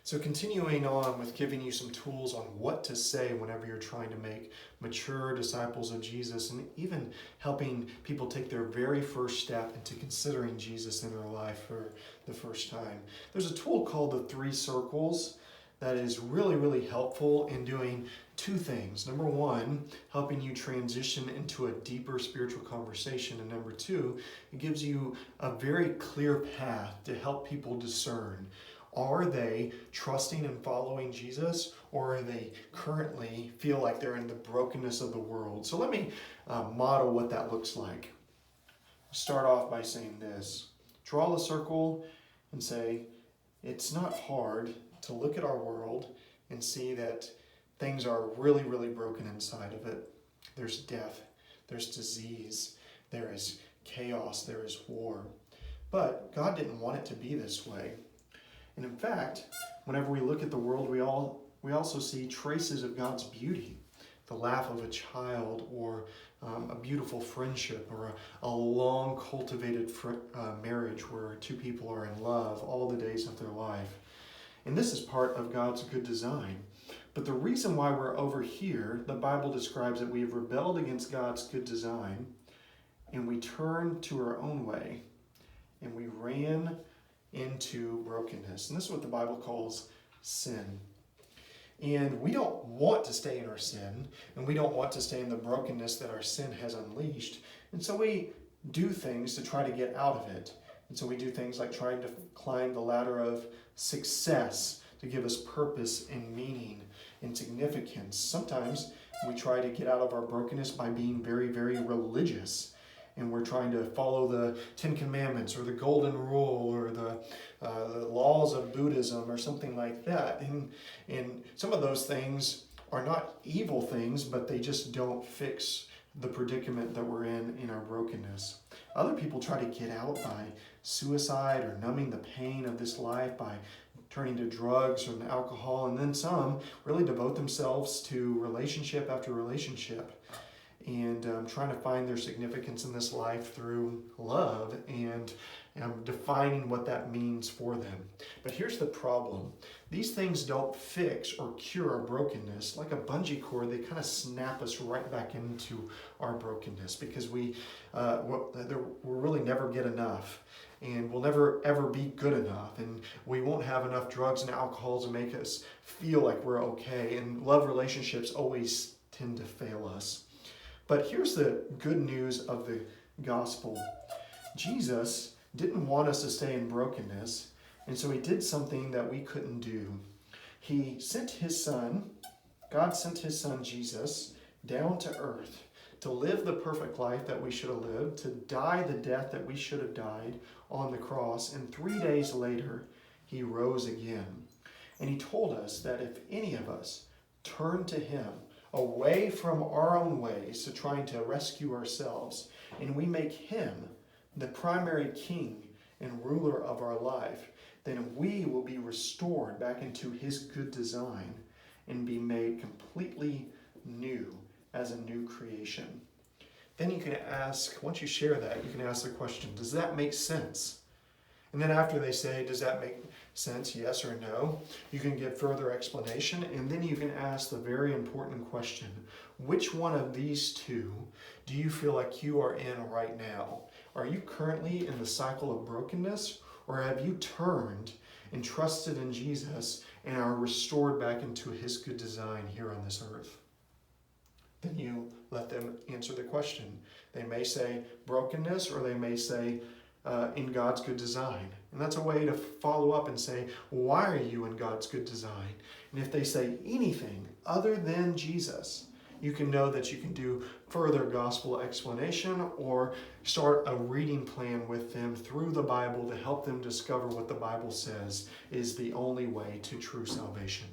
So continuing on with giving you some tools on what to say whenever you're trying to make mature disciples of Jesus, and even helping people take their very first step into considering Jesus in their life for the first time. There's a tool called the 3 circles that is really, really helpful in doing 2 things. Number 1, helping you transition into a deeper spiritual conversation. And number 2, it gives you a very clear path to help people discern. Are they trusting and following Jesus, or are they currently feel like they're in the brokenness of the world? So let me model what that looks like. Start off by saying this. Draw the circle and say, it's not hard to look at our world and see that things are really, really broken inside of it. There's death, there's disease, there is chaos, there is war. But God didn't want it to be this way. And in fact, whenever we look at the world, we also see traces of God's beauty. The laugh of a child, or a beautiful friendship, or a long cultivated marriage where 2 people are in love all the days of their life. And this is part of God's good design. But the reason why we're over here, the Bible describes that we have rebelled against God's good design, and we turned to our own way, and we ran into brokenness. And this is what the Bible calls sin. And we don't want to stay in our sin, and we don't want to stay in the brokenness that our sin has unleashed. And so we do things to try to get out of it. And so we do things like trying to climb the ladder of success to give us purpose and meaning and significance. Sometimes we try to get out of our brokenness by being very, very religious. And we're trying to follow the 10 Commandments or the Golden Rule or the laws of Buddhism or something like that. And some of those things are not evil things, but they just don't fix the predicament that we're in our brokenness. Other people try to get out by suicide or numbing the pain of this life by turning to drugs or alcohol. And then some really devote themselves to relationship after relationship, and trying to find their significance in this life through love and defining what that means for them. But here's the problem. These things don't fix or cure our brokenness. Like a bungee cord, they kind of snap us right back into our brokenness, because we'll really never get enough. And we'll never ever be good enough, and we won't have enough drugs and alcohol to make us feel like we're okay. And love relationships always tend to fail us. But here's the good news of the gospel. Jesus didn't want us to stay in brokenness, and so he did something that we couldn't do. He sent his son, God sent his son Jesus down to earth to live the perfect life that we should have lived, to die the death that we should have died on the cross, and 3 days later, he rose again. And he told us that if any of us turn to him, away from our own ways to trying to rescue ourselves, and we make him the primary king and ruler of our life, then we will be restored back into his good design and be made completely new as a new creation. Then you can ask, once you share that, you can ask the question, does that make sense? And then after they say, does that make sense, yes or no, you can give further explanation, and then you can ask the very important question, which one of these 2 do you feel like you are in right now? Are you currently in the cycle of brokenness, or have you turned and trusted in Jesus and are restored back into his good design here on this earth? Then you let them answer the question. They may say brokenness, or they may say in God's good design. And that's a way to follow up and say, why are you in God's good design? And if they say anything other than Jesus, you can know that you can do further gospel explanation or start a reading plan with them through the Bible to help them discover what the Bible says is the only way to true salvation.